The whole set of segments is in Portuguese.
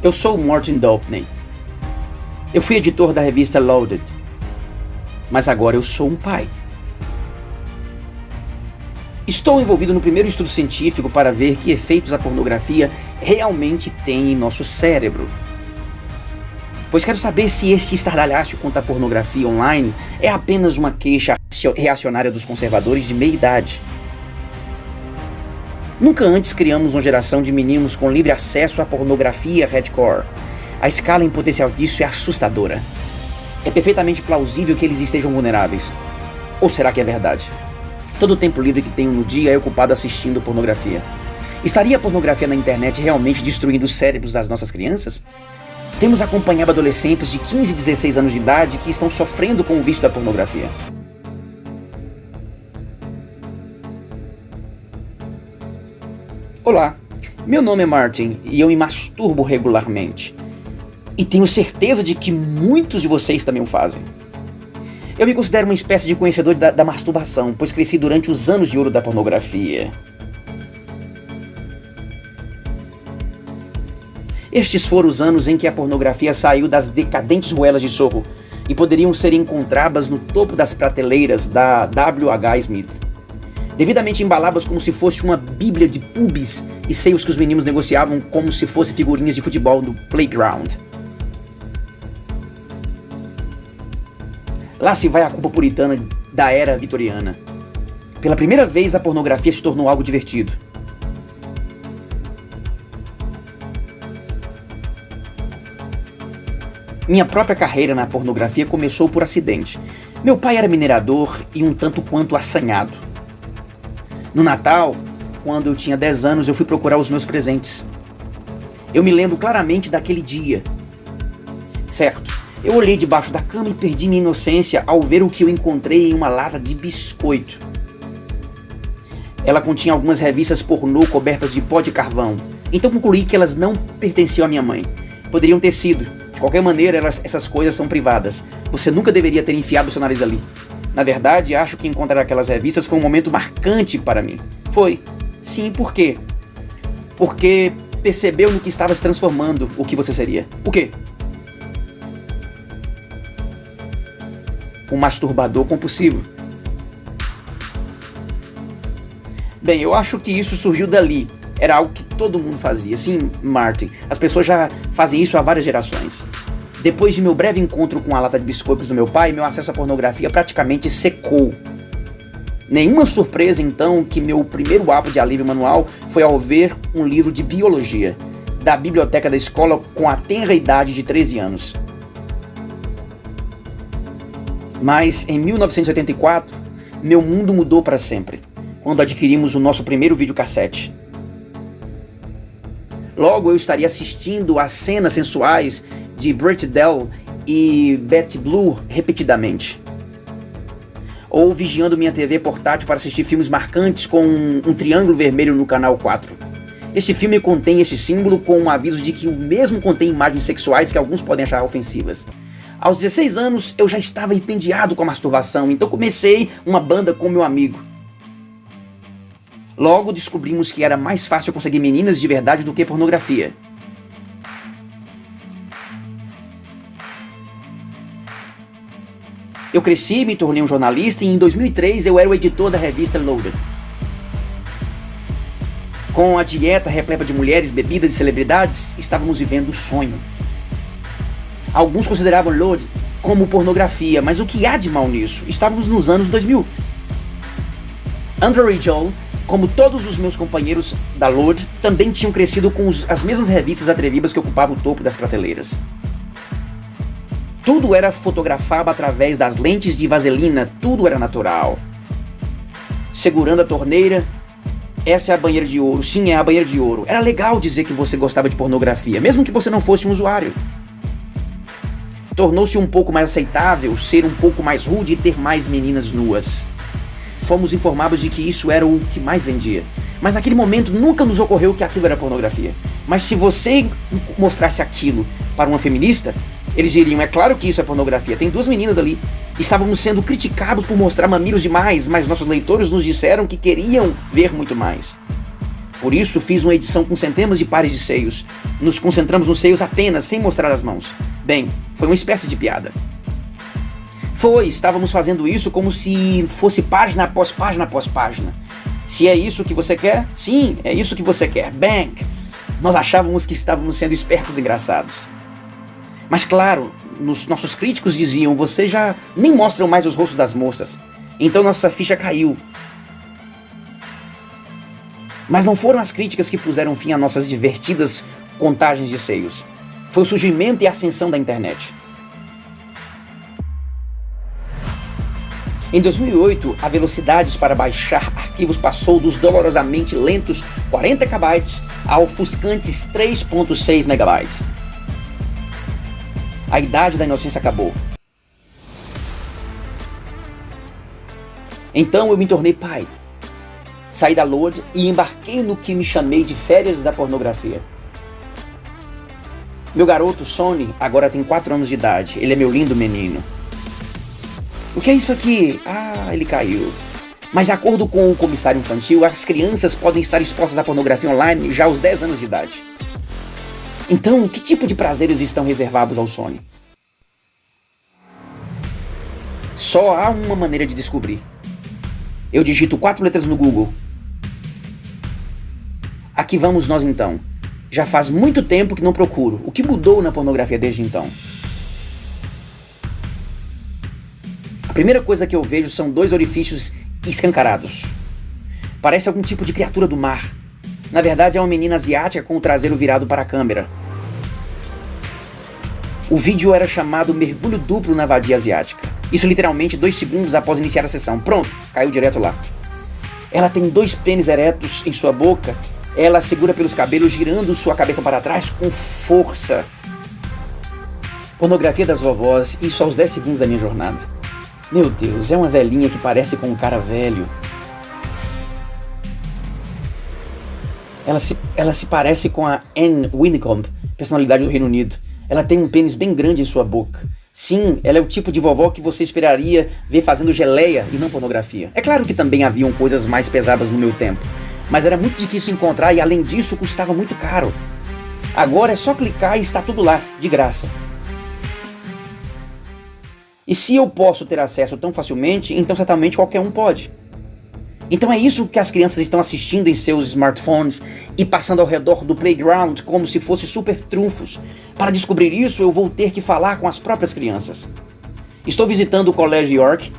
Eu sou Martin Dopney. Eu fui editor da revista Loaded, mas agora eu sou um pai. Estou envolvido no primeiro estudo científico para ver que efeitos a pornografia realmente tem em nosso cérebro. Pois quero saber se este estardalhaço contra a pornografia online é apenas uma queixa reacionária dos conservadores de meia-idade. Nunca antes criamos uma geração de meninos com livre acesso à pornografia hardcore. A escala em potencial disso é assustadora. É perfeitamente plausível que eles estejam vulneráveis. Ou será que é verdade? Todo o tempo livre que tenho no dia é ocupado assistindo pornografia. Estaria a pornografia na internet realmente destruindo os cérebros das nossas crianças? Temos acompanhado adolescentes de 15 e 16 anos de idade que estão sofrendo com o vício da pornografia. Olá, meu nome é Martin e eu me masturbo regularmente. E tenho certeza de que muitos de vocês também o fazem. Eu me considero uma espécie de conhecedor da masturbação, pois cresci durante os anos de ouro da pornografia. Estes foram os anos em que a pornografia saiu das decadentes ruelas de Soho e poderiam ser encontradas no topo das prateleiras da W.H. Smith, devidamente embaladas como se fosse uma bíblia de pubs e seios que os meninos negociavam como se fossem figurinhas de futebol no playground. Lá se vai a culpa puritana da era vitoriana. Pela primeira vez a pornografia se tornou algo divertido. Minha própria carreira na pornografia começou por acidente. Meu pai era minerador e um tanto quanto assanhado. No Natal, quando eu tinha 10 anos, eu fui procurar os meus presentes. Eu me lembro claramente daquele dia. Certo, eu olhei debaixo da cama e perdi minha inocência ao ver o que eu encontrei em uma lata de biscoito. Ela continha algumas revistas pornô cobertas de pó de carvão, então concluí que elas não pertenciam à minha mãe. Poderiam ter sido. De qualquer maneira, essas coisas são privadas. Você nunca deveria ter enfiado seu nariz ali. Na verdade, acho que encontrar aquelas revistas foi um momento marcante para mim. Foi. Sim, por quê? Porque percebeu no que estava se transformando o que você seria. O quê? Um masturbador compulsivo. Bem, eu acho que isso surgiu dali. Era algo que todo mundo fazia. Sim, Martin, as pessoas já fazem isso há várias gerações. Depois de meu breve encontro com a lata de biscoitos do meu pai, meu acesso à pornografia praticamente secou. Nenhuma surpresa, então, que meu primeiro ato de alívio manual foi ao ver um livro de biologia, da biblioteca da escola com a tenra idade de 13 anos. Mas, em 1984, meu mundo mudou para sempre, quando adquirimos o nosso primeiro videocassete. Logo eu estaria assistindo às cenas sensuais de Bret Dell e Betty Blue repetidamente. Ou vigiando minha TV portátil para assistir filmes marcantes com um triângulo vermelho no canal 4. Este filme contém esse símbolo com um aviso de que o mesmo contém imagens sexuais que alguns podem achar ofensivas. Aos 16 anos eu já estava entediado com a masturbação, então comecei uma banda com meu amigo. Logo descobrimos que era mais fácil conseguir meninas de verdade do que pornografia. Eu cresci, me tornei um jornalista e em 2003 eu era o editor da revista Loaded. Com a dieta repleta de mulheres, bebidas e celebridades, estávamos vivendo o sonho. Alguns consideravam Loaded como pornografia, mas o que há de mal nisso? Estávamos nos anos 2000. Andrew e Joel, como todos os meus companheiros da Loaded, também tinham crescido com as mesmas revistas atrevidas que ocupavam o topo das prateleiras. Tudo era fotografado através das lentes de vaselina, tudo era natural. Segurando a torneira, essa é a banheira de ouro, sim, é a banheira de ouro. Era legal dizer que você gostava de pornografia, mesmo que você não fosse um usuário. Tornou-se um pouco mais aceitável ser um pouco mais rude e ter mais meninas nuas. Fomos informados de que isso era o que mais vendia. Mas naquele momento nunca nos ocorreu que aquilo era pornografia. Mas se você mostrasse aquilo para uma feminista, eles diriam, é claro que isso é pornografia, tem duas meninas ali. Estávamos sendo criticados por mostrar mamilos demais, mas nossos leitores nos disseram que queriam ver muito mais. Por isso fiz uma edição com centenas de pares de seios. Nos concentramos nos seios apenas, sem mostrar as mãos. Bem, foi uma espécie de piada. Estávamos fazendo isso como se fosse página após página após página. Se é isso que você quer, sim, é isso que você quer. Bang! Nós achávamos que estávamos sendo espertos e engraçados. Mas claro, nossos críticos diziam, vocês já nem mostram mais os rostos das moças. Então nossa ficha caiu. Mas não foram as críticas que puseram fim a nossas divertidas contagens de seios. Foi o surgimento e a ascensão da internet. Em 2008, a velocidade para baixar arquivos passou dos dolorosamente lentos 40 KB a ofuscantes 3.6 MB. A idade da inocência acabou. Então eu me tornei pai. Saí da Load e embarquei no que me chamei de férias da pornografia. Meu garoto, Sonny, agora tem 4 anos de idade. Ele é meu lindo menino. O que é isso aqui? Ah, ele caiu. Mas de acordo com o comissário infantil, as crianças podem estar expostas à pornografia online já aos 10 anos de idade. Então, que tipo de prazeres estão reservados ao Sonny? Só há uma maneira de descobrir. Eu digito 4 letras no Google. Aqui vamos nós então. Já faz muito tempo que não procuro. O que mudou na pornografia desde então? A primeira coisa que eu vejo são 2 orifícios escancarados. Parece algum tipo de criatura do mar. Na verdade é uma menina asiática com o traseiro virado para a câmera. O vídeo era chamado Mergulho Duplo na Vadia Asiática. Isso literalmente 2 segundos após iniciar a sessão. Pronto, caiu direto lá. Ela tem 2 pênis eretos em sua boca. Ela segura pelos cabelos, girando sua cabeça para trás com força. Pornografia das vovós, isso aos 10 segundos da minha jornada. Meu Deus, é uma velhinha que parece com um cara velho. Ela se parece com a Anne Widdecombe, personalidade do Reino Unido. Ela tem um pênis bem grande em sua boca. Sim, ela é o tipo de vovó que você esperaria ver fazendo geleia e não pornografia. É claro que também haviam coisas mais pesadas no meu tempo, mas era muito difícil encontrar e além disso custava muito caro. Agora é só clicar e está tudo lá, de graça. E se eu posso ter acesso tão facilmente, então certamente qualquer um pode. Então é isso que as crianças estão assistindo em seus smartphones e passando ao redor do playground como se fosse super trunfos. Para descobrir isso, eu vou ter que falar com as próprias crianças. Estou visitando o Colégio York,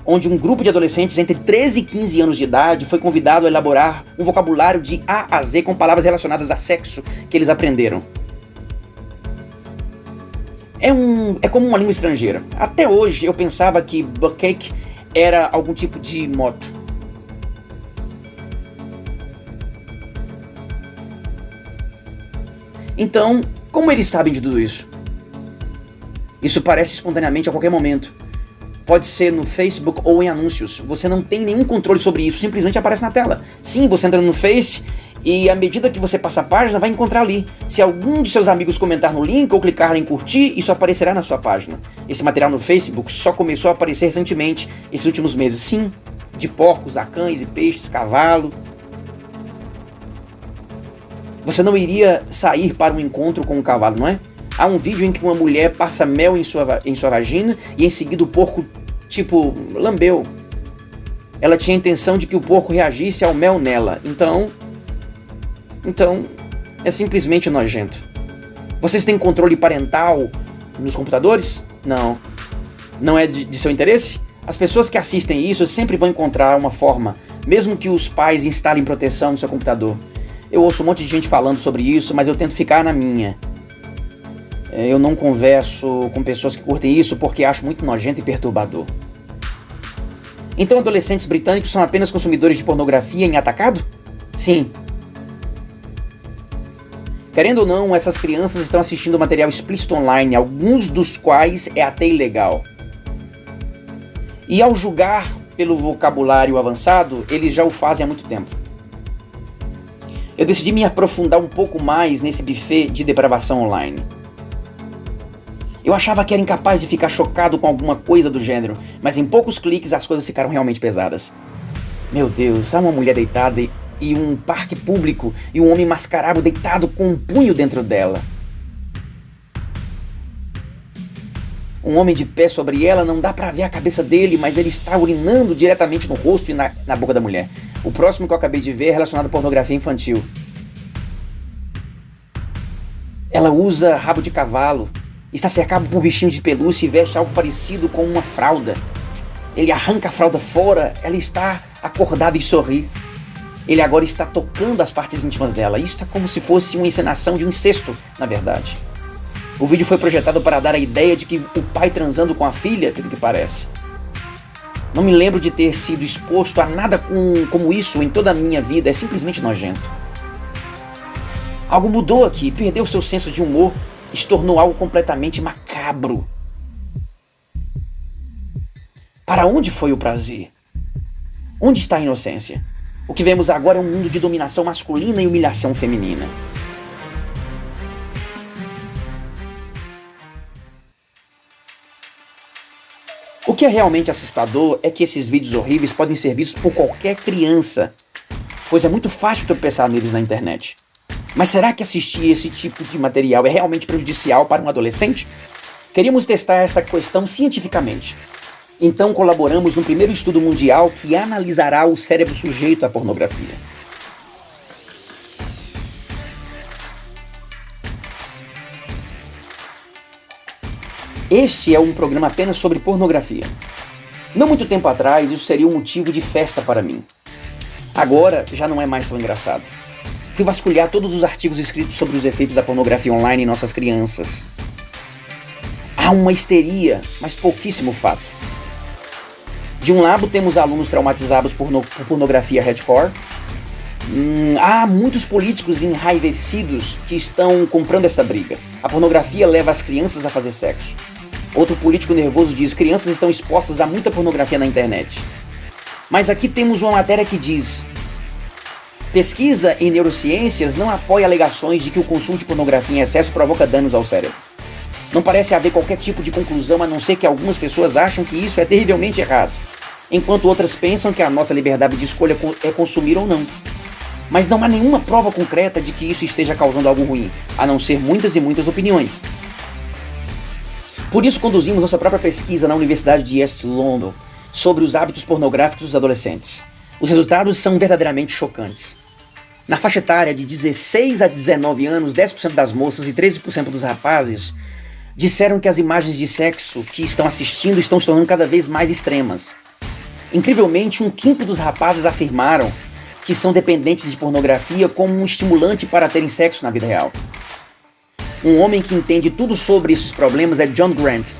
onde um grupo de adolescentes entre 13 e 15 anos de idade foi convidado a elaborar um vocabulário de A a Z com palavras relacionadas a sexo que eles aprenderam. É como uma língua estrangeira. Até hoje eu pensava que bukkake era algum tipo de moto. Então, como eles sabem de tudo isso? Isso aparece espontaneamente a qualquer momento. Pode ser no Facebook ou em anúncios. Você não tem nenhum controle sobre isso, simplesmente aparece na tela. Sim, você entra no Face e à medida que você passa a página, vai encontrar ali. Se algum de seus amigos comentar no link ou clicar em curtir, isso aparecerá na sua página. Esse material no Facebook só começou a aparecer recentemente, esses últimos meses. Sim, de porcos a cães e peixes, cavalo. Você não iria sair para um encontro com um cavalo, não é? Há um vídeo em que uma mulher passa mel em sua vagina e em seguida o porco, lambeu. Ela tinha a intenção de que o porco reagisse ao mel nela. Então, é simplesmente nojento. Vocês têm controle parental nos computadores? Não. Não é de seu interesse? As pessoas que assistem isso sempre vão encontrar uma forma, mesmo que os pais instalem proteção no seu computador. Eu ouço um monte de gente falando sobre isso, mas eu tento ficar na minha. Eu não converso com pessoas que curtem isso porque acho muito nojento e perturbador. Então adolescentes britânicos são apenas consumidores de pornografia em atacado? Sim. Querendo ou não, essas crianças estão assistindo material explícito online, alguns dos quais é até ilegal. E ao julgar pelo vocabulário avançado, eles já o fazem há muito tempo. Eu decidi me aprofundar um pouco mais nesse buffet de depravação online. Eu achava que era incapaz de ficar chocado com alguma coisa do gênero, mas em poucos cliques as coisas ficaram realmente pesadas. Meu Deus, há uma mulher deitada e um parque público e um homem mascarado deitado com um punho dentro dela. Um homem de pé sobre ela, não dá pra ver a cabeça dele, mas ele está urinando diretamente no rosto e na boca da mulher. O próximo que eu acabei de ver é relacionado à pornografia infantil. Ela usa rabo de cavalo, está cercada por bichinhos de pelúcia e veste algo parecido com uma fralda. Ele arranca a fralda fora, ela está acordada e sorri. Ele agora está tocando as partes íntimas dela. Isto é como se fosse uma encenação de um incesto, na verdade. O vídeo foi projetado para dar a ideia de que o pai transando com a filha, pelo que parece. Não me lembro de ter sido exposto a nada como isso em toda a minha vida, é simplesmente nojento. Algo mudou aqui, perdeu seu senso de humor e se tornou algo completamente macabro. Para onde foi o prazer? Onde está a inocência? O que vemos agora é um mundo de dominação masculina e humilhação feminina. O que é realmente assustador é que esses vídeos horríveis podem ser vistos por qualquer criança, pois é muito fácil tropeçar neles na internet. Mas será que assistir esse tipo de material é realmente prejudicial para um adolescente? Queríamos testar esta questão cientificamente. Então colaboramos no primeiro estudo mundial que analisará o cérebro sujeito à pornografia. Este é um programa apenas sobre pornografia. Não muito tempo atrás, isso seria um motivo de festa para mim. Agora, já não é mais tão engraçado. Fui vasculhar todos os artigos escritos sobre os efeitos da pornografia online em nossas crianças. Há uma histeria, mas pouquíssimo fato. De um lado, temos alunos traumatizados por pornografia hardcore. Há muitos políticos enraivecidos que estão comprando essa briga. A pornografia leva as crianças a fazer sexo. Outro político nervoso diz: crianças estão expostas a muita pornografia na internet. Mas aqui temos uma matéria que diz: pesquisa em neurociências não apoia alegações de que o consumo de pornografia em excesso provoca danos ao cérebro. Não parece haver qualquer tipo de conclusão, a não ser que algumas pessoas acham que isso é terrivelmente errado, enquanto outras pensam que a nossa liberdade de escolha é consumir ou não. Mas não há nenhuma prova concreta de que isso esteja causando algo ruim, a não ser muitas e muitas opiniões. Por isso conduzimos nossa própria pesquisa na Universidade de East London sobre os hábitos pornográficos dos adolescentes. Os resultados são verdadeiramente chocantes. Na faixa etária de 16 a 19 anos, 10% das moças e 13% dos rapazes disseram que as imagens de sexo que estão assistindo estão se tornando cada vez mais extremas. Incrivelmente, 1/5 dos rapazes afirmaram que são dependentes de pornografia como um estimulante para terem sexo na vida real. Um homem que entende tudo sobre esses problemas é John Grant,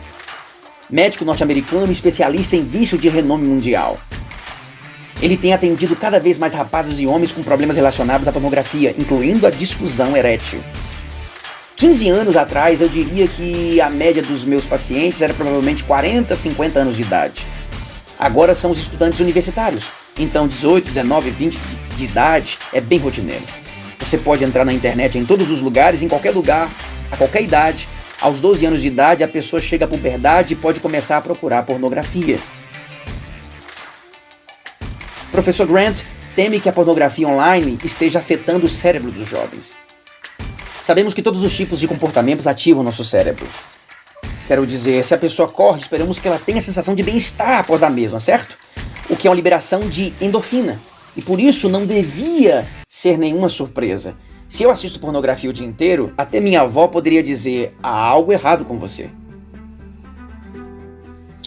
médico norte-americano e especialista em vício de renome mundial. Ele tem atendido cada vez mais rapazes e homens com problemas relacionados à pornografia, incluindo a disfunção erétil. 15 anos atrás, eu diria que a média dos meus pacientes era provavelmente 40, 50 anos de idade. Agora são os estudantes universitários, então 18, 19, 20 de idade é bem rotineiro. Você pode entrar na internet em todos os lugares, em qualquer lugar, a qualquer idade. Aos 12 anos de idade, a pessoa chega à puberdade e pode começar a procurar pornografia. Professor Grant teme que a pornografia online esteja afetando o cérebro dos jovens. Sabemos que todos os tipos de comportamentos ativam nosso cérebro. Quero dizer, se a pessoa corre, esperamos que ela tenha a sensação de bem-estar após a mesma, certo? O que é uma liberação de endorfina. E por isso não devia ser nenhuma surpresa. Se eu assisto pornografia o dia inteiro, até minha avó poderia dizer: há algo errado com você.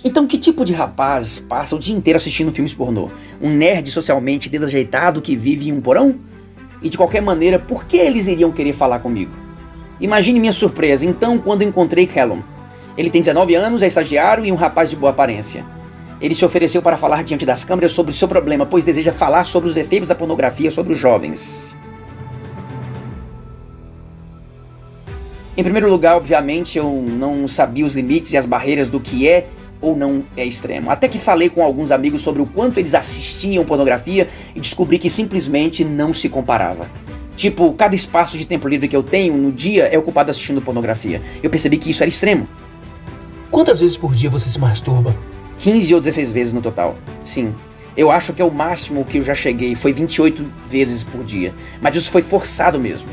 Então que tipo de rapaz passa o dia inteiro assistindo filmes pornô? Um nerd socialmente desajeitado que vive em um porão? E de qualquer maneira, por que eles iriam querer falar comigo? Imagine minha surpresa, então, quando encontrei Callum. Ele tem 19 anos, é estagiário e um rapaz de boa aparência. Ele se ofereceu para falar diante das câmeras sobre o seu problema, pois deseja falar sobre os efeitos da pornografia sobre os jovens. Em primeiro lugar, obviamente, eu não sabia os limites e as barreiras do que é ou não é extremo. Até que falei com alguns amigos sobre o quanto eles assistiam pornografia e descobri que simplesmente não se comparava. Tipo, cada espaço de tempo livre que eu tenho no dia é ocupado assistindo pornografia. Eu percebi que isso era extremo. Quantas vezes por dia você se masturba? 15 ou 16 vezes no total. Sim. Eu acho que é o máximo que eu já cheguei, foi 28 vezes por dia. Mas isso foi forçado mesmo.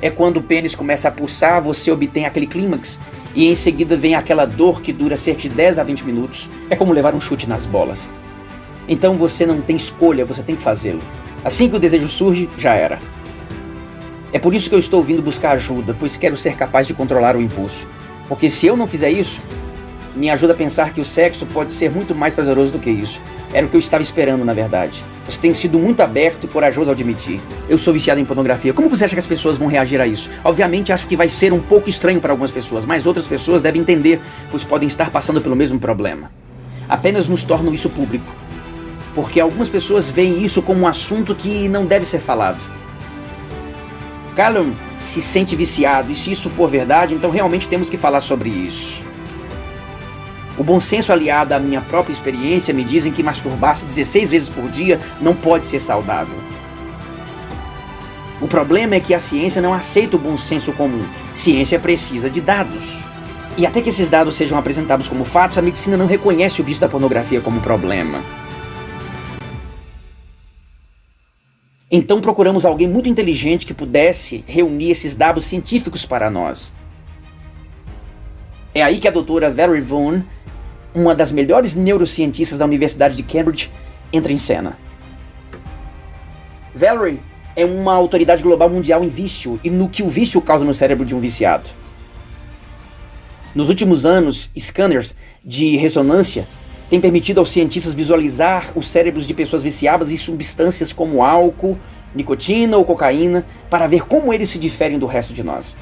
É quando o pênis começa a pulsar, você obtém aquele clímax, e em seguida vem aquela dor que dura cerca de 10 a 20 minutos. É como levar um chute nas bolas. Então você não tem escolha, você tem que fazê-lo. Assim que o desejo surge, já era. É por isso que eu estou vindo buscar ajuda, pois quero ser capaz de controlar o impulso. Porque se eu não fizer isso, me ajuda a pensar que o sexo pode ser muito mais prazeroso do que isso. Era o que eu estava esperando, na verdade. Você tem sido muito aberto e corajoso ao admitir. Eu sou viciado em pornografia. Como você acha que as pessoas vão reagir a isso? Obviamente acho que vai ser um pouco estranho para algumas pessoas, mas outras pessoas devem entender, pois podem estar passando pelo mesmo problema. Apenas nos tornam isso público. Porque algumas pessoas veem isso como um assunto que não deve ser falado. Callum se sente viciado, e se isso for verdade, então realmente temos que falar sobre isso. O bom senso aliado à minha própria experiência me dizem que masturbar-se 16 vezes por dia não pode ser saudável. O problema é que a ciência não aceita o bom senso comum. Ciência precisa de dados. E até que esses dados sejam apresentados como fatos, a medicina não reconhece o vício da pornografia como problema. Então procuramos alguém muito inteligente que pudesse reunir esses dados científicos para nós. É aí que a doutora Valerie Vaughan, uma das melhores neurocientistas da Universidade de Cambridge, entra em cena. Valerie é uma autoridade global mundial em vício e no que o vício causa no cérebro de um viciado. Nos últimos anos, scanners de ressonância têm permitido aos cientistas visualizar os cérebros de pessoas viciadas em substâncias como álcool, nicotina ou cocaína para ver como eles se diferem do resto de nós.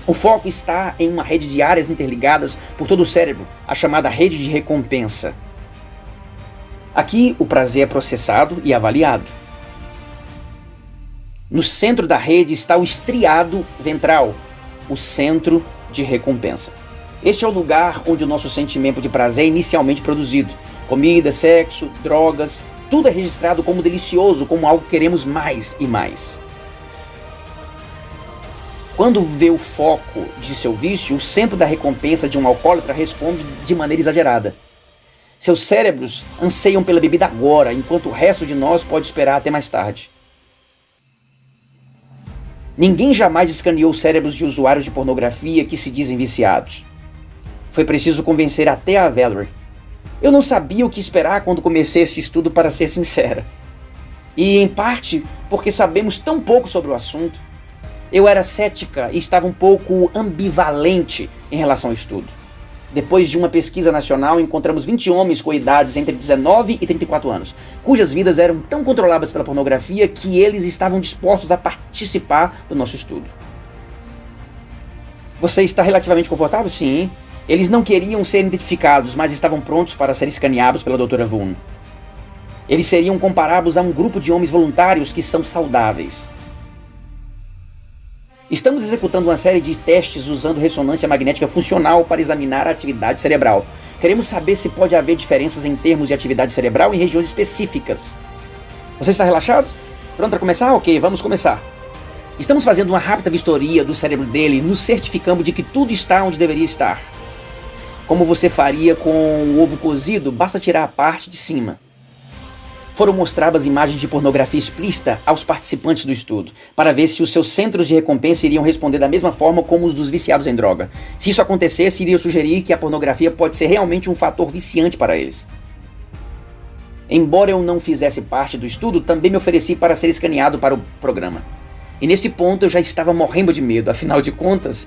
O foco está em uma rede de áreas interligadas por todo o cérebro, a chamada rede de recompensa. Aqui, o prazer é processado e avaliado. No centro da rede está o estriado ventral, o centro de recompensa. Este é o lugar onde o nosso sentimento de prazer é inicialmente produzido. Comida, sexo, drogas, tudo é registrado como delicioso, como algo que queremos mais e mais. Quando vê o foco de seu vício, o centro da recompensa de um alcoólatra responde de maneira exagerada. Seus cérebros anseiam pela bebida agora, enquanto o resto de nós pode esperar até mais tarde. Ninguém jamais escaneou cérebros de usuários de pornografia que se dizem viciados. Foi preciso convencer até a Valerie. Eu não sabia o que esperar quando comecei este estudo, para ser sincera. E, em parte, porque sabemos tão pouco sobre o assunto, eu era cética e estava um pouco ambivalente em relação ao estudo. Depois de uma pesquisa nacional, encontramos 20 homens com idades entre 19 e 34 anos, cujas vidas eram tão controladas pela pornografia que eles estavam dispostos a participar do nosso estudo. Você está relativamente confortável? Sim. Eles não queriam ser identificados, mas estavam prontos para ser escaneados pela doutora Vaughan. Eles seriam comparados a um grupo de homens voluntários que são saudáveis. Estamos executando uma série de testes usando ressonância magnética funcional para examinar a atividade cerebral. Queremos saber se pode haver diferenças em termos de atividade cerebral em regiões específicas. Você está relaxado? Pronto para começar? Ok, vamos começar. Estamos fazendo uma rápida vistoria do cérebro dele e nos certificamos de que tudo está onde deveria estar. Como você faria com o ovo cozido, basta tirar a parte de cima. Foram mostradas imagens de pornografia explícita aos participantes do estudo, para ver se os seus centros de recompensa iriam responder da mesma forma como os dos viciados em droga. Se isso acontecesse, iria sugerir que a pornografia pode ser realmente um fator viciante para eles. Embora eu não fizesse parte do estudo, também me ofereci para ser escaneado para o programa. E nesse ponto eu já estava morrendo de medo, afinal de contas,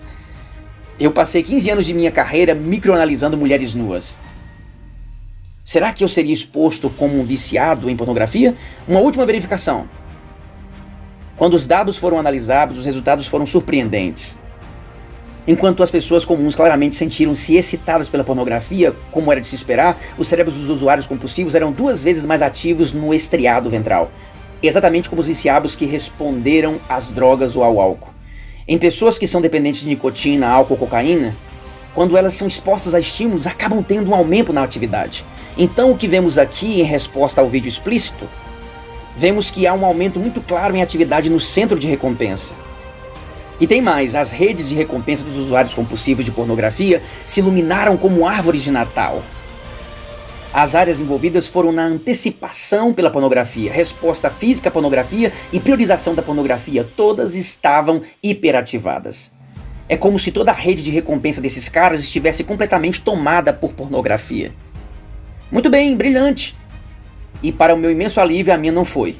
eu passei 15 anos de minha carreira microanalisando mulheres nuas. Será que eu seria exposto como um viciado em pornografia? Uma última verificação. Quando os dados foram analisados, os resultados foram surpreendentes. Enquanto as pessoas comuns claramente sentiram-se excitadas pela pornografia, como era de se esperar, os cérebros dos usuários compulsivos eram 2 vezes mais ativos no estriado ventral, exatamente como os viciados que responderam às drogas ou ao álcool. Em pessoas que são dependentes de nicotina, álcool ou cocaína, quando elas são expostas a estímulos, acabam tendo um aumento na atividade. Então o que vemos aqui em resposta ao vídeo explícito, vemos que há um aumento muito claro em atividade no centro de recompensa. E tem mais, as redes de recompensa dos usuários compulsivos de pornografia se iluminaram como árvores de Natal. As áreas envolvidas foram na antecipação pela pornografia, resposta física à pornografia e priorização da pornografia. Todas estavam hiperativadas. É como se toda a rede de recompensa desses caras estivesse completamente tomada por pornografia. Muito bem, brilhante. E para o meu imenso alívio, a minha não foi.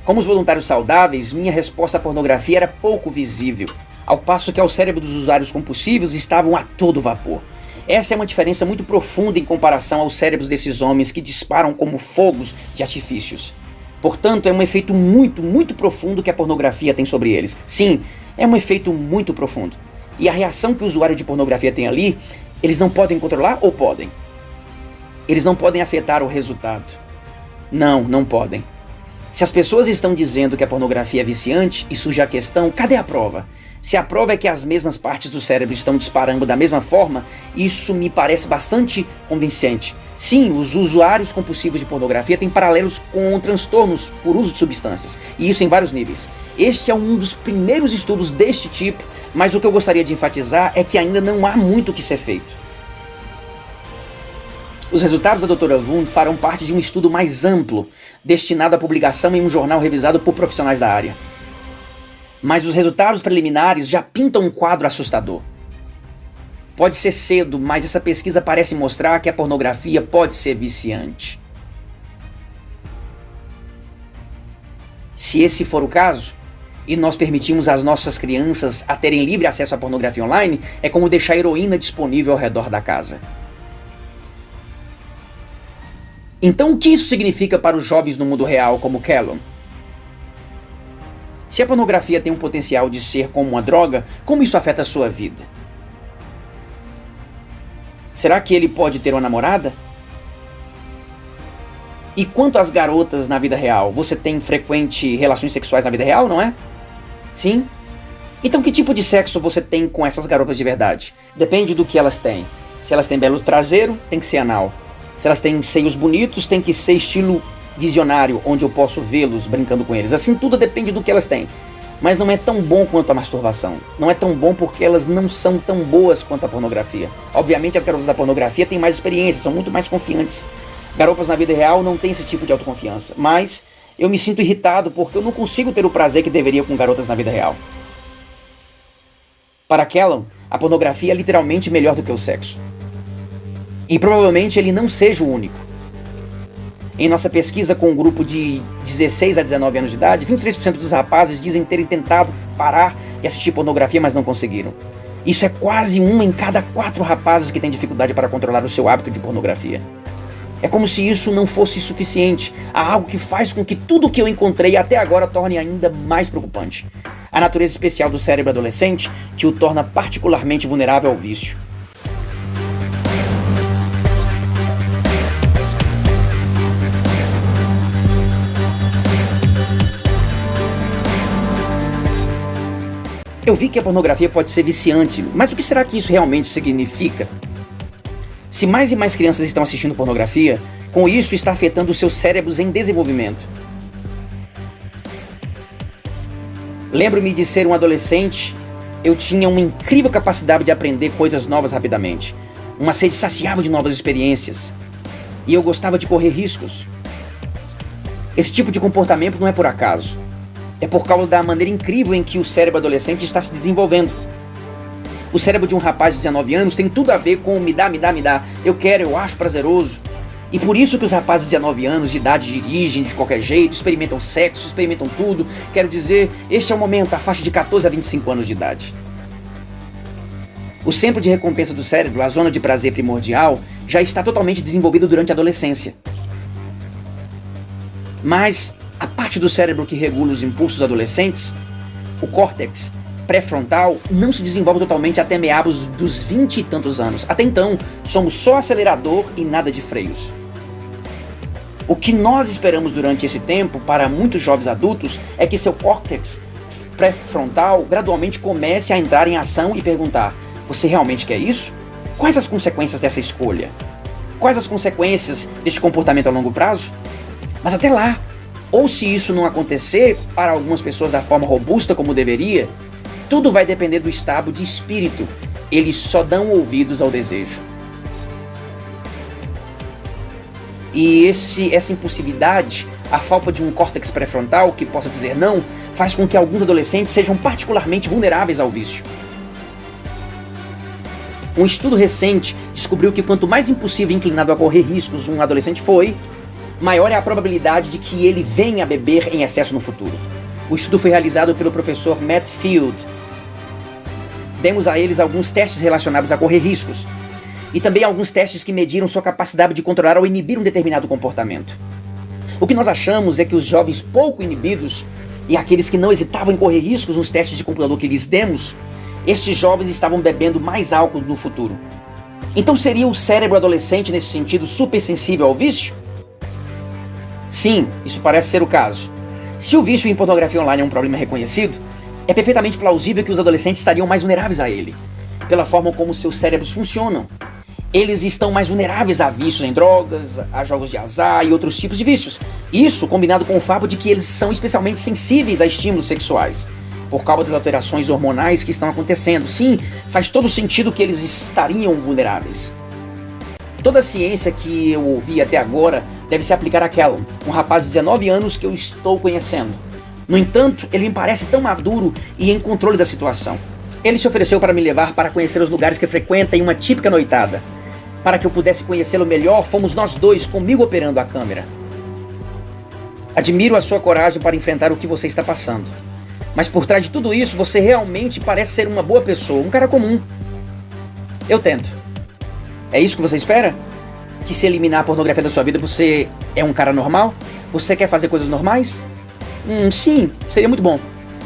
Como os voluntários saudáveis, minha resposta à pornografia era pouco visível, ao passo que ao cérebro dos usuários compulsivos estavam a todo vapor. Essa é uma diferença muito profunda em comparação aos cérebros desses homens que disparam como fogos de artifícios. Portanto, é um efeito muito profundo que a pornografia tem sobre eles. Sim, é um efeito muito profundo. E a reação que o usuário de pornografia tem ali, eles não podem controlar ou podem? Eles não podem afetar o resultado. Não podem. Se as pessoas estão dizendo que a pornografia é viciante, e surge a questão, cadê a prova? Se a prova é que as mesmas partes do cérebro estão disparando da mesma forma, isso me parece bastante convincente. Sim, os usuários compulsivos de pornografia têm paralelos com transtornos por uso de substâncias, e isso em vários níveis. Este é um dos primeiros estudos deste tipo, mas o que eu gostaria de enfatizar é que ainda não há muito o que ser feito. Os resultados da Dra. Wund farão parte de um estudo mais amplo, destinado à publicação em um jornal revisado por profissionais da área. Mas os resultados preliminares já pintam um quadro assustador. Pode ser cedo, mas essa pesquisa parece mostrar que a pornografia pode ser viciante. Se esse for o caso, e nós permitimos às nossas crianças a terem livre acesso à pornografia online, é como deixar heroína disponível ao redor da casa. Então o que isso significa para os jovens no mundo real como Callum? Se a pornografia tem um potencial de ser como uma droga, como isso afeta a sua vida? Será que ele pode ter uma namorada? E quanto às garotas na vida real, você tem frequente relações sexuais na vida real, não é? Sim? Então que tipo de sexo você tem com essas garotas de verdade? Depende do que elas têm. Se elas têm belo traseiro, tem que ser anal. Se elas têm seios bonitos, tem que ser estilo visionário, onde eu posso vê-los brincando com eles. Assim, tudo depende do que elas têm. Mas não é tão bom quanto a masturbação. Não é tão bom porque elas não são tão boas quanto a pornografia. Obviamente as garotas da pornografia têm mais experiência, são muito mais confiantes. Garotas na vida real não têm esse tipo de autoconfiança. Mas eu me sinto irritado porque eu não consigo ter o prazer que deveria com garotas na vida real. Para Callum, a pornografia é literalmente melhor do que o sexo. E provavelmente ele não seja o único. Em nossa pesquisa com um grupo de 16 a 19 anos de idade, 23% dos rapazes dizem terem tentado parar de assistir pornografia, mas não conseguiram. Isso é quase 1 em cada 4 rapazes que tem dificuldade para controlar o seu hábito de pornografia. É como se isso não fosse suficiente. Há algo que faz com que tudo o que eu encontrei até agora torne ainda mais preocupante. A natureza especial do cérebro adolescente que o torna particularmente vulnerável ao vício. Eu vi que a pornografia pode ser viciante, mas o que será que isso realmente significa? Se mais e mais crianças estão assistindo pornografia, com isso está afetando os seus cérebros em desenvolvimento. Lembro-me de ser um adolescente, eu tinha uma incrível capacidade de aprender coisas novas rapidamente, uma sede saciável de novas experiências, e eu gostava de correr riscos. Esse tipo de comportamento não é por acaso. É por causa da maneira incrível em que o cérebro adolescente está se desenvolvendo. O cérebro de um rapaz de 19 anos tem tudo a ver com me dá, eu quero, eu acho prazeroso. E por isso que os rapazes de 19 anos de idade dirigem de qualquer jeito, experimentam sexo, experimentam tudo. Quero dizer, este é o momento, a faixa de 14 a 25 anos de idade. O centro de recompensa do cérebro, a zona de prazer primordial, já está totalmente desenvolvido durante a adolescência. Mas a parte do cérebro que regula os impulsos adolescentes, o córtex pré-frontal, não se desenvolve totalmente até meados dos 20 e tantos anos. Até então, somos só acelerador e nada de freios. O que nós esperamos durante esse tempo, para muitos jovens adultos, é que seu córtex pré-frontal gradualmente comece a entrar em ação e perguntar: você realmente quer isso? Quais as consequências dessa escolha? Quais as consequências deste comportamento a longo prazo? Mas até lá, ou se isso não acontecer para algumas pessoas da forma robusta como deveria, tudo vai depender do estado de espírito. Eles só dão ouvidos ao desejo. E essa impulsividade, a falta de um córtex pré-frontal que possa dizer não, faz com que alguns adolescentes sejam particularmente vulneráveis ao vício. Um estudo recente descobriu que quanto mais impulsivo e inclinado a correr riscos um adolescente foi, maior é a probabilidade de que ele venha a beber em excesso no futuro. O estudo foi realizado pelo professor Matt Field. Demos a eles alguns testes relacionados a correr riscos, e também alguns testes que mediram sua capacidade de controlar ou inibir um determinado comportamento. O que nós achamos é que os jovens pouco inibidos e aqueles que não hesitavam em correr riscos nos testes de computador que lhes demos, estes jovens estavam bebendo mais álcool no futuro. Então seria o cérebro adolescente nesse sentido super sensível ao vício? Sim, isso parece ser o caso. Se o vício em pornografia online é um problema reconhecido, é perfeitamente plausível que os adolescentes estariam mais vulneráveis a ele, pela forma como seus cérebros funcionam. Eles estão mais vulneráveis a vícios em drogas, a jogos de azar e outros tipos de vícios. Isso combinado com o fato de que eles são especialmente sensíveis a estímulos sexuais, por causa das alterações hormonais que estão acontecendo. Sim, faz todo sentido que eles estariam vulneráveis. Toda a ciência que eu ouvi até agora deve se aplicar a Callum, um rapaz de 19 anos que eu estou conhecendo. No entanto, ele me parece tão maduro e em controle da situação. Ele se ofereceu para me levar para conhecer os lugares que frequenta em uma típica noitada. Para que eu pudesse conhecê-lo melhor, fomos nós dois, comigo operando a câmera. Admiro a sua coragem para enfrentar o que você está passando. Mas por trás de tudo isso, você realmente parece ser uma boa pessoa, um cara comum. Eu tento. É isso que você espera? Que se eliminar a pornografia da sua vida, você é um cara normal? Você quer fazer coisas normais? Sim, seria muito bom.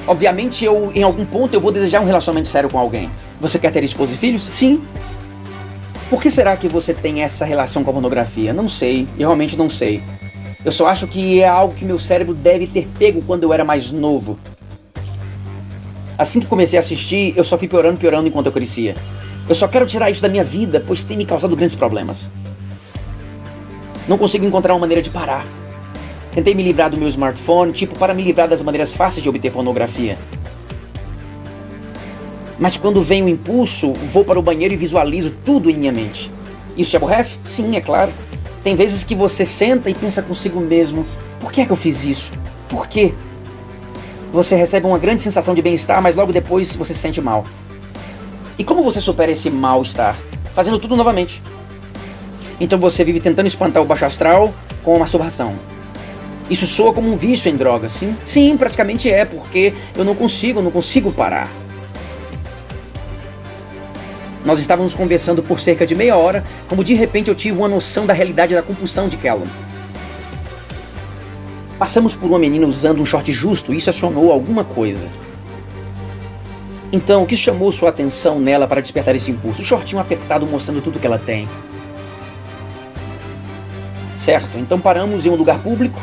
Obviamente, em algum ponto, eu vou desejar um relacionamento sério com alguém. Você quer ter esposa e filhos? Sim. Por que será que você tem essa relação com a pornografia? Não sei, eu realmente não sei. Eu só acho que é algo que meu cérebro deve ter pego quando eu era mais novo. Assim que comecei a assistir, eu só fui piorando enquanto eu crescia. Eu só quero tirar isso da minha vida, pois tem me causado grandes problemas. Não consigo encontrar uma maneira de parar. Tentei me livrar do meu smartphone, para me livrar das maneiras fáceis de obter pornografia. Mas quando vem o impulso, vou para o banheiro e visualizo tudo em minha mente. Isso te aborrece? Sim, é claro. Tem vezes que você senta e pensa consigo mesmo, por que é que eu fiz isso? Por quê? Você recebe uma grande sensação de bem-estar, mas logo depois você se sente mal. E como você supera esse mal-estar? Fazendo tudo novamente. Então você vive tentando espantar o baixo astral com a masturbação. Isso soa como um vício em drogas, sim? Sim, praticamente é, porque eu não consigo parar. Nós estávamos conversando por cerca de meia hora, como de repente eu tive uma noção da realidade da compulsão de Callum. Passamos por uma menina usando um short justo e isso acionou alguma coisa. Então, o que chamou sua atenção nela para despertar esse impulso? O shortinho apertado mostrando tudo que ela tem. Certo, então paramos em um lugar público.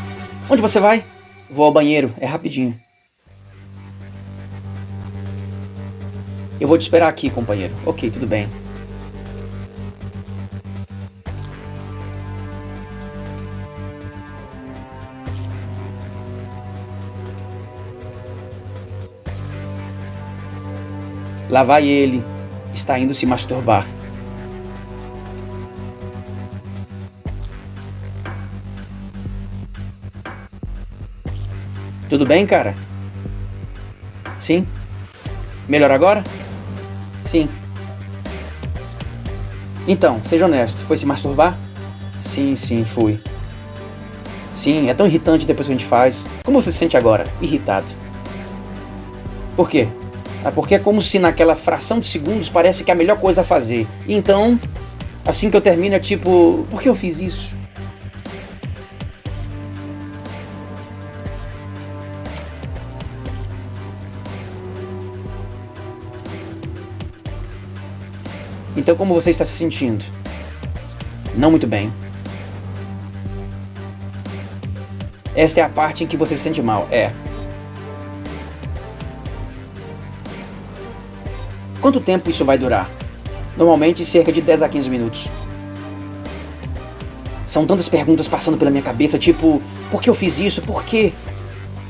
Onde você vai? Vou ao banheiro, é rapidinho. Eu vou te esperar aqui, companheiro. Ok, tudo bem. Lá vai ele. Está indo se masturbar. Tudo bem, cara? Sim? Melhor agora? Sim. Então, seja honesto, foi se masturbar? Sim, fui. Sim, é tão irritante depois que a gente faz. Como você se sente agora? Irritado. Por quê? Porque é como se naquela fração de segundos parece que é a melhor coisa a fazer. Então, assim que eu termino é tipo, por que eu fiz isso? Então como você está se sentindo? Não muito bem. Esta é a parte em que você se sente mal, Quanto tempo isso vai durar? Normalmente cerca de 10 a 15 minutos. São tantas perguntas passando pela minha cabeça, tipo, por que eu fiz isso? Por quê?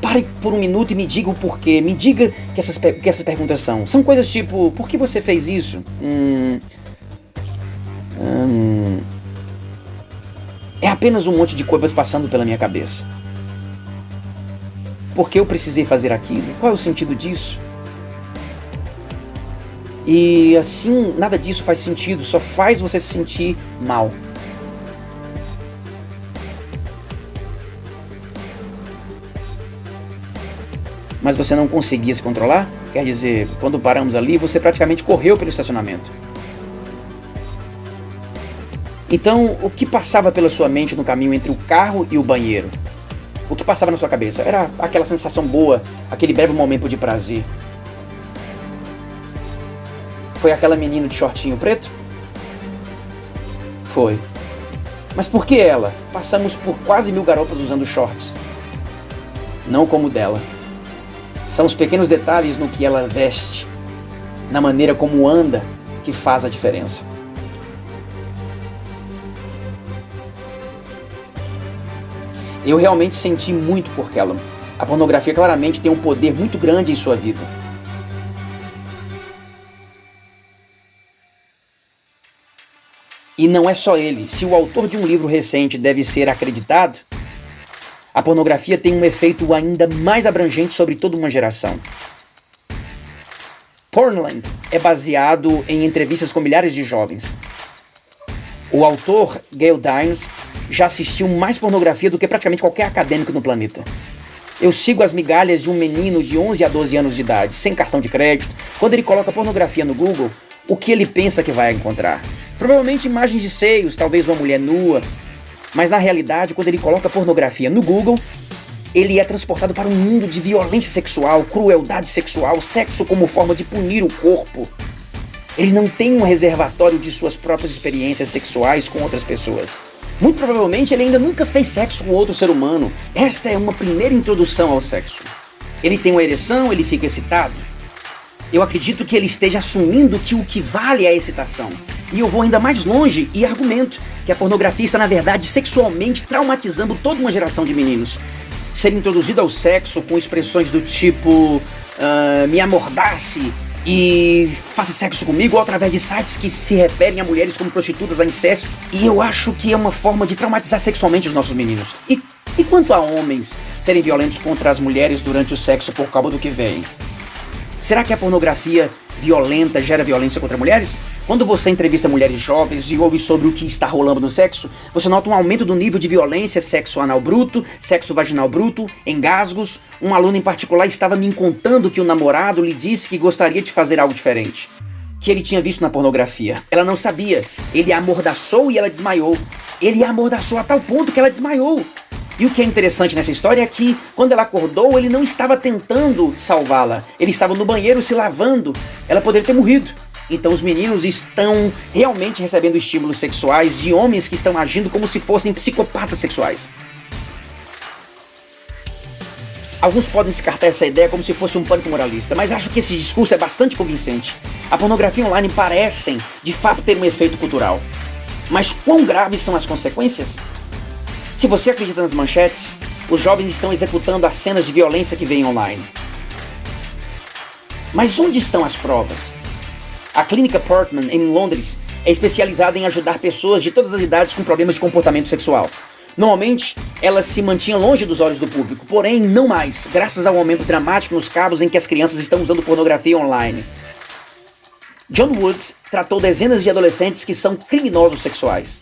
Pare por um minuto e me diga o porquê. Me diga o que essas perguntas são. São coisas tipo, por que você fez isso? É apenas um monte de coisas passando pela minha cabeça. Por que eu precisei fazer aquilo? Qual é o sentido disso? E assim, nada disso faz sentido, só faz você se sentir mal. Mas você não conseguia se controlar? Quer dizer, quando paramos ali, você praticamente correu pelo estacionamento. Então, o que passava pela sua mente no caminho entre o carro e o banheiro? O que passava na sua cabeça? Era aquela sensação boa, aquele breve momento de prazer. Foi aquela menina de shortinho preto? Foi. Mas por que ela? Passamos por quase 1000 garotas usando shorts. Não como o dela. São os pequenos detalhes no que ela veste, na maneira como anda, que faz a diferença. Eu realmente senti muito por Callum. A pornografia claramente tem um poder muito grande em sua vida. E não é só ele. Se o autor de um livro recente deve ser acreditado, a pornografia tem um efeito ainda mais abrangente sobre toda uma geração. Pornland é baseado em entrevistas com milhares de jovens. O autor, Gayle Dines, já assistiu mais pornografia do que praticamente qualquer acadêmico no planeta. Eu sigo as migalhas de um menino de 11 a 12 anos de idade, sem cartão de crédito. Quando ele coloca pornografia no Google, o que ele pensa que vai encontrar? Provavelmente imagens de seios, talvez uma mulher nua. Mas na realidade, quando ele coloca pornografia no Google, ele é transportado para um mundo de violência sexual, crueldade sexual, sexo como forma de punir o corpo. Ele não tem um reservatório de suas próprias experiências sexuais com outras pessoas. Muito provavelmente ele ainda nunca fez sexo com outro ser humano. Esta é uma primeira introdução ao sexo. Ele tem uma ereção, ele fica excitado. Eu acredito que ele esteja assumindo que o que vale é a excitação. E eu vou ainda mais longe e argumento que a pornografia está, na verdade, sexualmente traumatizando toda uma geração de meninos. Ser introduzido ao sexo com expressões do tipo me amordace e faça sexo comigo, ou através de sites que se referem a mulheres como prostitutas, a incesto. E eu acho que é uma forma de traumatizar sexualmente os nossos meninos. E quanto a homens serem violentos contra as mulheres durante o sexo por causa do que veem? Será que a pornografia violenta gera violência contra mulheres? Quando você entrevista mulheres jovens e ouve sobre o que está rolando no sexo, você nota um aumento do nível de violência, sexo anal bruto, sexo vaginal bruto, engasgos. Um aluno em particular estava me contando que o namorado lhe disse que gostaria de fazer algo diferente, que ele tinha visto na pornografia. Ela não sabia. Ele a amordaçou e ela desmaiou. Ele a amordaçou a tal ponto que ela desmaiou. E o que é interessante nessa história é que, quando ela acordou, ele não estava tentando salvá-la. Ele estava no banheiro se lavando. Ela poderia ter morrido. Então os meninos estão realmente recebendo estímulos sexuais de homens que estão agindo como se fossem psicopatas sexuais. Alguns podem descartar essa ideia como se fosse um pânico moralista, mas acho que esse discurso é bastante convincente. A pornografia online parecem, de fato, ter um efeito cultural. Mas quão graves são as consequências? Se você acredita nas manchetes, os jovens estão executando as cenas de violência que vêm online. Mas onde estão as provas? A clínica Portman, em Londres, é especializada em ajudar pessoas de todas as idades com problemas de comportamento sexual. Normalmente, ela se mantinha longe dos olhos do público, porém não mais, graças ao aumento dramático nos casos em que as crianças estão usando pornografia online. John Woods tratou dezenas de adolescentes que são criminosos sexuais.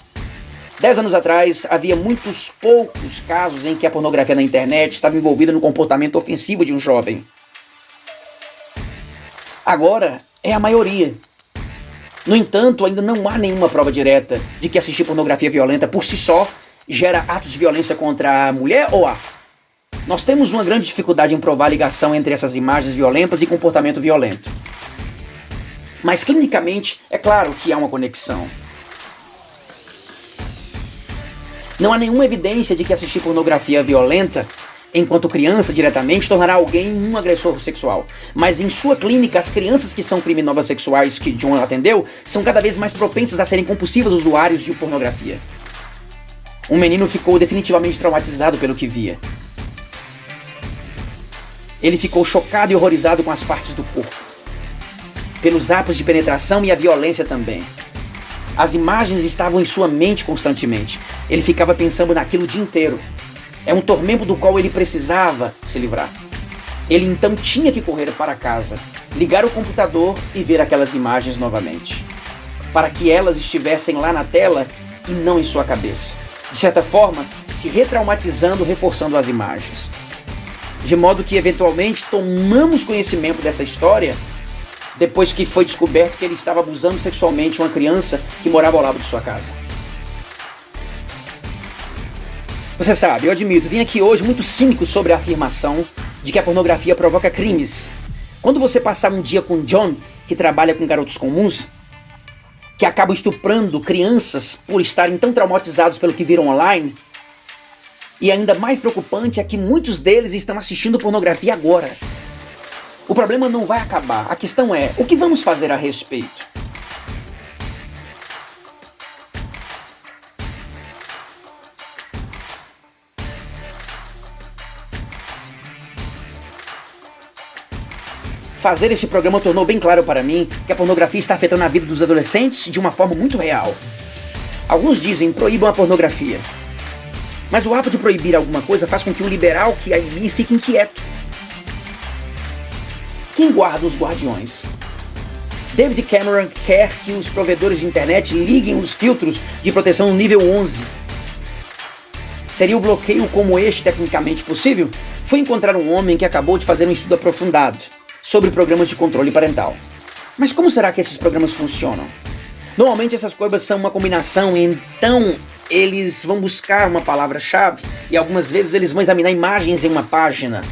10 anos atrás, havia muitos poucos casos em que a pornografia na internet estava envolvida no comportamento ofensivo de um jovem. Agora, é a maioria. No entanto, ainda não há nenhuma prova direta de que assistir pornografia violenta por si só gera atos de violência contra a mulher ou há. Nós temos uma grande dificuldade em provar a ligação entre essas imagens violentas e comportamento violento. Mas clinicamente, é claro que há uma conexão. Não há nenhuma evidência de que assistir pornografia violenta, enquanto criança diretamente, tornará alguém um agressor sexual. Mas em sua clínica, as crianças que são criminosas sexuais que John atendeu são cada vez mais propensas a serem compulsivos usuários de pornografia. Um menino ficou definitivamente traumatizado pelo que via. Ele ficou chocado e horrorizado com as partes do corpo, pelos atos de penetração e a violência também. As imagens estavam em sua mente constantemente. Ele ficava pensando naquilo o dia inteiro. É um tormento do qual ele precisava se livrar. Ele então tinha que correr para casa, ligar o computador e ver aquelas imagens novamente, para que elas estivessem lá na tela e não em sua cabeça. De certa forma, se retraumatizando, reforçando as imagens. De modo que, eventualmente, tomamos conhecimento dessa história depois que foi descoberto que ele estava abusando sexualmente uma criança que morava ao lado de sua casa. Você sabe, eu admito, vim aqui hoje muito cínico sobre a afirmação de que a pornografia provoca crimes. Quando você passar um dia com John, que trabalha com garotos comuns, que acabam estuprando crianças por estarem tão traumatizados pelo que viram online, e ainda mais preocupante é que muitos deles estão assistindo pornografia agora. O problema não vai acabar. A questão é, o que vamos fazer a respeito? Fazer este programa tornou bem claro para mim que a pornografia está afetando a vida dos adolescentes de uma forma muito real. Alguns dizem, proíbam a pornografia. Mas o ato de proibir alguma coisa faz com que o liberal que a imite fique inquieto. Quem guarda os guardiões? David Cameron quer que os provedores de internet liguem os filtros de proteção no nível 11. Seria o bloqueio como este tecnicamente possível? Fui encontrar um homem que acabou de fazer um estudo aprofundado sobre programas de controle parental. Mas como será que esses programas funcionam? Normalmente essas coisas são uma combinação, então eles vão buscar uma palavra-chave e algumas vezes eles vão examinar imagens em uma página.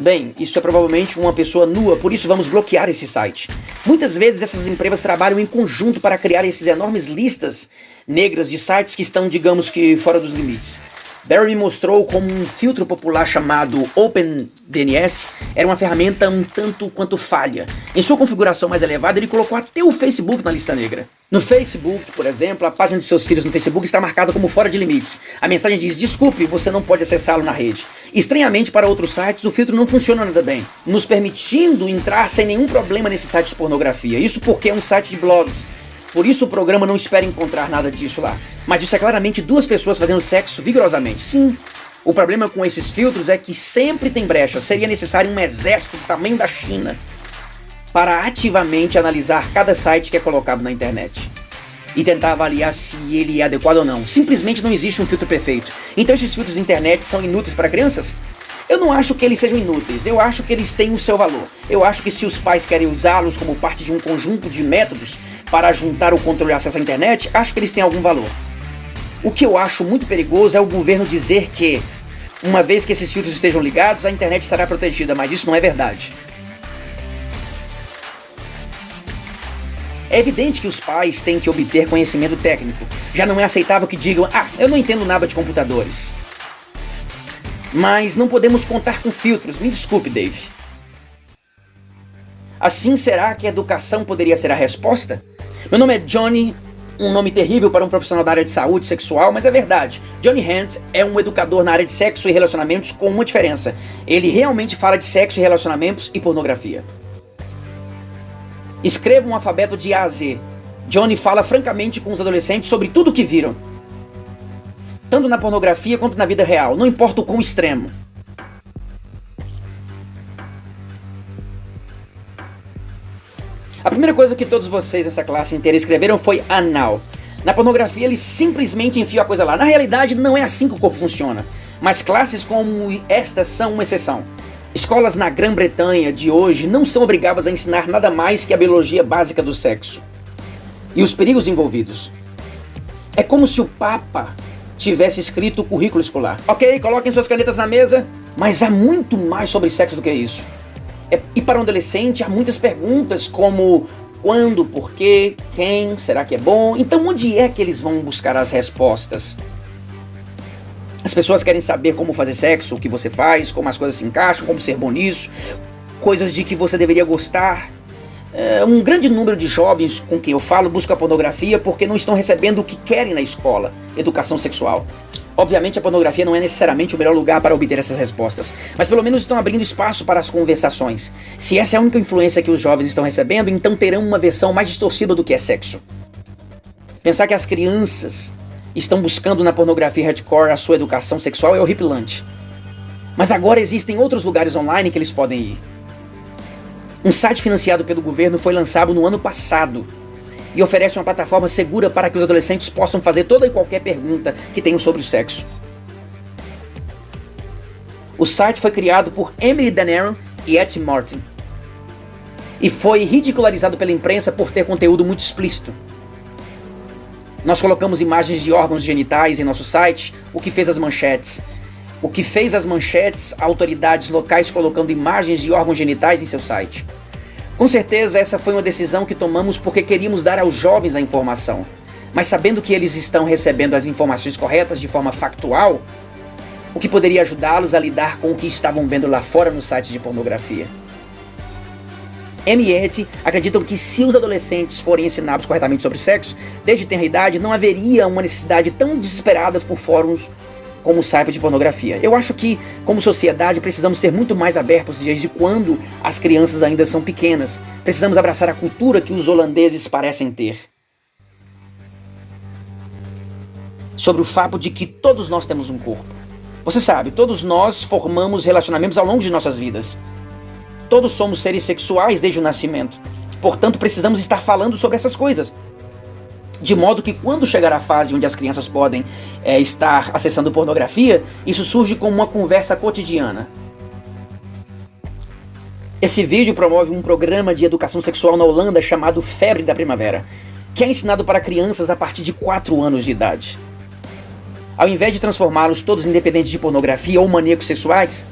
Bem, isso é provavelmente uma pessoa nua, por isso vamos bloquear esse site. Muitas vezes essas empresas trabalham em conjunto para criar esses enormes listas negras de sites que estão, digamos que, fora dos limites. Barry me mostrou como um filtro popular chamado OpenDNS era uma ferramenta um tanto quanto falha. Em sua configuração mais elevada, ele colocou até o Facebook na lista negra. No Facebook, por exemplo, a página de seus filhos no Facebook está marcada como fora de limites. A mensagem diz, desculpe, você não pode acessá-lo na rede. Estranhamente, para outros sites, o filtro não funciona nada bem, nos permitindo entrar sem nenhum problema nesse site de pornografia. Isso porque é um site de blogs. Por isso o programa não espera encontrar nada disso lá. Mas isso é claramente duas pessoas fazendo sexo vigorosamente. Sim, o problema com esses filtros é que sempre tem brecha. Seria necessário um exército do tamanho da China para ativamente analisar cada site que é colocado na internet e tentar avaliar se ele é adequado ou não. Simplesmente não existe um filtro perfeito. Então esses filtros de internet são inúteis para crianças? Eu não acho que eles sejam inúteis, eu acho que eles têm o seu valor. Eu acho que se os pais querem usá-los como parte de um conjunto de métodos para juntar o controle e acesso à internet, acho que eles têm algum valor. O que eu acho muito perigoso é o governo dizer que, uma vez que esses filtros estejam ligados, a internet estará protegida, mas isso não é verdade. É evidente que os pais têm que obter conhecimento técnico. Já não é aceitável que digam, eu não entendo nada de computadores. Mas não podemos contar com filtros, me desculpe, Dave. Assim, será que a educação poderia ser a resposta? Meu nome é Johnny, um nome terrível para um profissional da área de saúde sexual, mas é verdade. Johnny Hands é um educador na área de sexo e relacionamentos com uma diferença. Ele realmente fala de sexo e relacionamentos e pornografia. Escreva um alfabeto de A a Z. Johnny fala francamente com os adolescentes sobre tudo o que viram. Tanto na pornografia quanto na vida real, não importa o quão extremo. A primeira coisa que todos vocês nessa classe inteira escreveram foi anal. Na pornografia eles simplesmente enfiam a coisa lá. Na realidade não é assim que o corpo funciona. Mas classes como esta são uma exceção. Escolas na Grã-Bretanha de hoje não são obrigadas a ensinar nada mais que a biologia básica do sexo e os perigos envolvidos. É como se o Papa tivesse escrito o currículo escolar. Ok, coloquem suas canetas na mesa, mas há muito mais sobre sexo do que isso. E para um adolescente há muitas perguntas como quando, por quê, quem, será que é bom? Então onde é que eles vão buscar as respostas? As pessoas querem saber como fazer sexo, o que você faz, como as coisas se encaixam, como ser bom nisso, coisas de que você deveria gostar. Um grande número de jovens com quem eu falo buscam a pornografia porque não estão recebendo o que querem na escola, educação sexual. Obviamente a pornografia não é necessariamente o melhor lugar para obter essas respostas, mas pelo menos estão abrindo espaço para as conversações. Se essa é a única influência que os jovens estão recebendo, então terão uma versão mais distorcida do que é sexo. Pensar que as crianças estão buscando na pornografia hardcore a sua educação sexual é horripilante. Mas agora existem outros lugares online que eles podem ir. Um site financiado pelo governo foi lançado no ano passado e oferece uma plataforma segura para que os adolescentes possam fazer toda e qualquer pergunta que tenham sobre o sexo. O site foi criado por Emily Daneron e Ed Martin e foi ridicularizado pela imprensa por ter conteúdo muito explícito. Nós colocamos imagens de órgãos genitais em nosso site, o que fez as manchetes. Autoridades locais colocando imagens de órgãos genitais em seu site. Com certeza essa foi uma decisão que tomamos porque queríamos dar aos jovens a informação. Mas sabendo que eles estão recebendo as informações corretas de forma factual, o que poderia ajudá-los a lidar com o que estavam vendo lá fora no site de pornografia. Amy e Ed acreditam que se os adolescentes forem ensinados corretamente sobre sexo, desde tenra idade, não haveria uma necessidade tão desesperada por fóruns como o site de pornografia. Eu acho que, como sociedade, precisamos ser muito mais abertos desde quando as crianças ainda são pequenas. Precisamos abraçar a cultura que os holandeses parecem ter. Sobre o fato de que todos nós temos um corpo. Você sabe, todos nós formamos relacionamentos ao longo de nossas vidas. Todos somos seres sexuais desde o nascimento. Portanto, precisamos estar falando sobre essas coisas. De modo que quando chegar a fase onde as crianças podem estar acessando pornografia, isso surge como uma conversa cotidiana. Esse vídeo promove um programa de educação sexual na Holanda chamado Febre da Primavera, que é ensinado para crianças a partir de 4 anos de idade. Ao invés de transformá-los todos em dependentes de pornografia ou maníacos sexuais,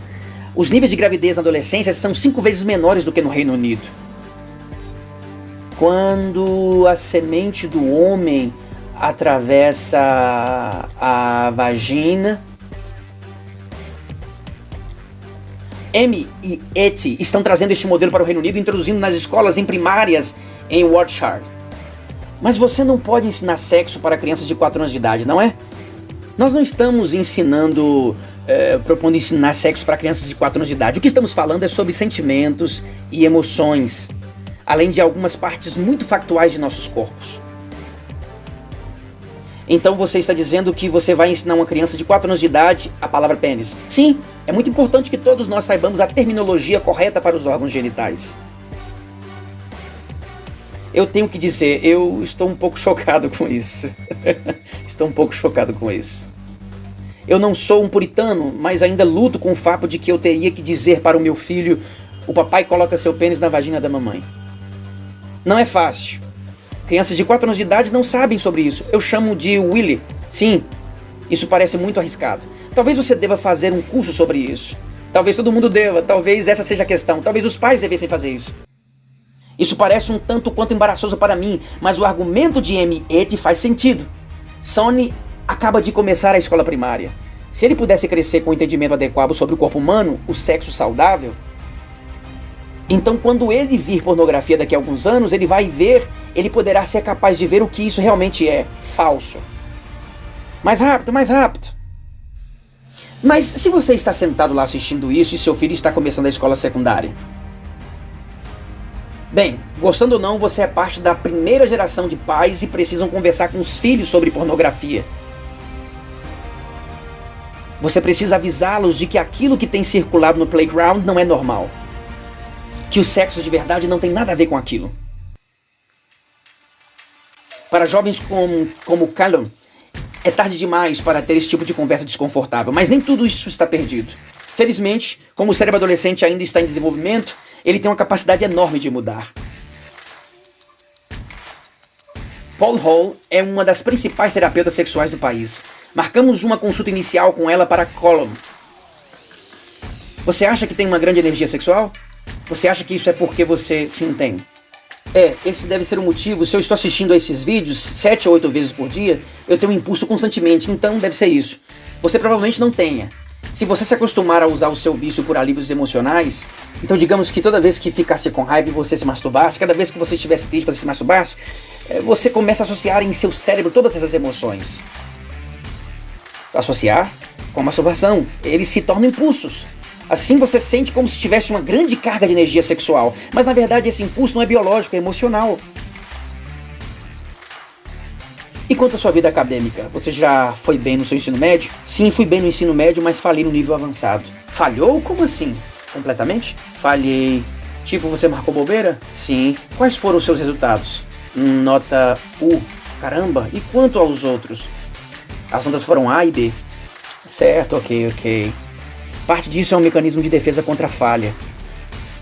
os níveis de gravidez na adolescência são 5 vezes menores do que no Reino Unido. Quando a semente do homem atravessa a vagina, Amy e Eti estão trazendo este modelo para o Reino Unido, introduzindo nas escolas primárias em Warwickshire. Mas você não pode ensinar sexo para crianças de 4 anos de idade, não é? Nós não estamos propondo ensinar sexo para crianças de 4 anos de idade. O que estamos falando é sobre sentimentos e emoções, além de algumas partes muito factuais de nossos corpos. Então você está dizendo que você vai ensinar uma criança de 4 anos de idade a palavra pênis. Sim, é muito importante que todos nós saibamos a terminologia correta para os órgãos genitais. Eu tenho que dizer, eu estou um pouco chocado com isso. Estou um pouco chocado com isso. Eu não sou um puritano, mas ainda luto com o fato de que eu teria que dizer para o meu filho: o papai coloca seu pênis na vagina da mamãe. Não é fácil. Crianças de 4 anos de idade não sabem sobre isso. Eu chamo de Willy. Sim, isso parece muito arriscado. Talvez você deva fazer um curso sobre isso. Talvez todo mundo deva. Talvez essa seja a questão. Talvez os pais devessem fazer isso. Isso parece um tanto quanto embaraçoso para mim, mas o argumento de Amy Eti faz sentido. Sonny acaba de começar a escola primária. Se ele pudesse crescer com um entendimento adequado sobre o corpo humano, o sexo saudável, então quando ele vir pornografia daqui a alguns anos, ele poderá ser capaz de ver o que isso realmente é, falso. Mais rápido, mais rápido. Mas se você está sentado lá assistindo isso e seu filho está começando a escola secundária? Bem, gostando ou não, você é parte da primeira geração de pais e precisam conversar com os filhos sobre pornografia. Você precisa avisá-los de que aquilo que tem circulado no playground não é normal. Que o sexo de verdade não tem nada a ver com aquilo. Para jovens como Callum, é tarde demais para ter esse tipo de conversa desconfortável, mas nem tudo isso está perdido. Felizmente, como o cérebro adolescente ainda está em desenvolvimento, ele tem uma capacidade enorme de mudar. Paul Hall é uma das principais terapeutas sexuais do país. Marcamos uma consulta inicial com ela para Callum. Você acha que tem uma grande energia sexual? Você acha que isso é porque você sim tem? Esse deve ser o motivo. Se eu estou assistindo a esses vídeos 7 ou 8 vezes por dia, eu tenho um impulso constantemente, então deve ser isso. Você provavelmente não tenha. Se você se acostumar a usar o seu vício por alívios emocionais, então digamos que toda vez que ficasse com raiva você se masturbasse, cada vez que você estivesse triste você se masturbasse, você começa a associar em seu cérebro todas essas emoções. Associar com a masturbação, eles se tornam impulsos. Assim você sente como se tivesse uma grande carga de energia sexual, mas na verdade esse impulso não é biológico, é emocional. quanto à sua vida acadêmica, você já foi bem no seu ensino médio? Sim, fui bem no ensino médio, mas falhei no nível avançado. Falhou? Como assim? Completamente? Falhei. Tipo, você marcou bobeira? Sim. Quais foram os seus resultados? Nota U. Caramba, e quanto aos outros? As notas foram A e B. Certo, ok. Parte disso é um mecanismo de defesa contra a falha.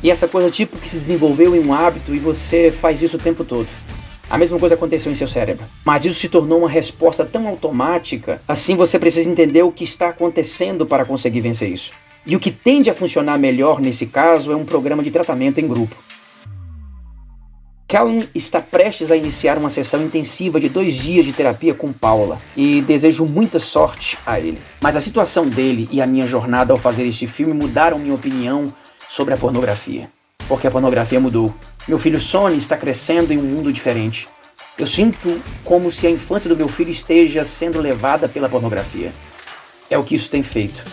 E essa coisa tipo que se desenvolveu em um hábito e você faz isso o tempo todo. A mesma coisa aconteceu em seu cérebro. Mas isso se tornou uma resposta tão automática, assim você precisa entender o que está acontecendo para conseguir vencer isso. E o que tende a funcionar melhor nesse caso é um programa de tratamento em grupo. Callum está prestes a iniciar uma sessão intensiva de 2 dias de terapia com Paula e desejo muita sorte a ele. Mas a situação dele e a minha jornada ao fazer este filme mudaram minha opinião sobre a pornografia. Porque a pornografia mudou. Meu filho Sonny está crescendo em um mundo diferente. Eu sinto como se a infância do meu filho esteja sendo levada pela pornografia. É o que isso tem feito.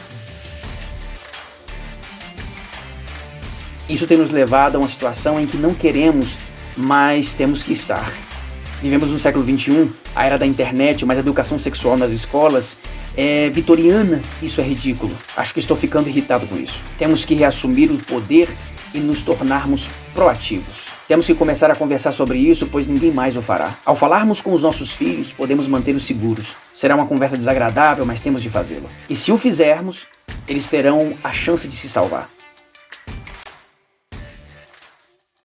Isso tem nos levado a uma situação em que não queremos, mas temos que estar. Vivemos no século XXI, a era da internet, mas a educação sexual nas escolas é vitoriana. Isso é ridículo. Acho que estou ficando irritado com isso. Temos que reassumir o poder e nos tornarmos proativos. Temos que começar a conversar sobre isso, pois ninguém mais o fará. Ao falarmos com os nossos filhos, podemos mantê-los seguros. Será uma conversa desagradável, mas temos de fazê-lo. E se o fizermos, eles terão a chance de se salvar.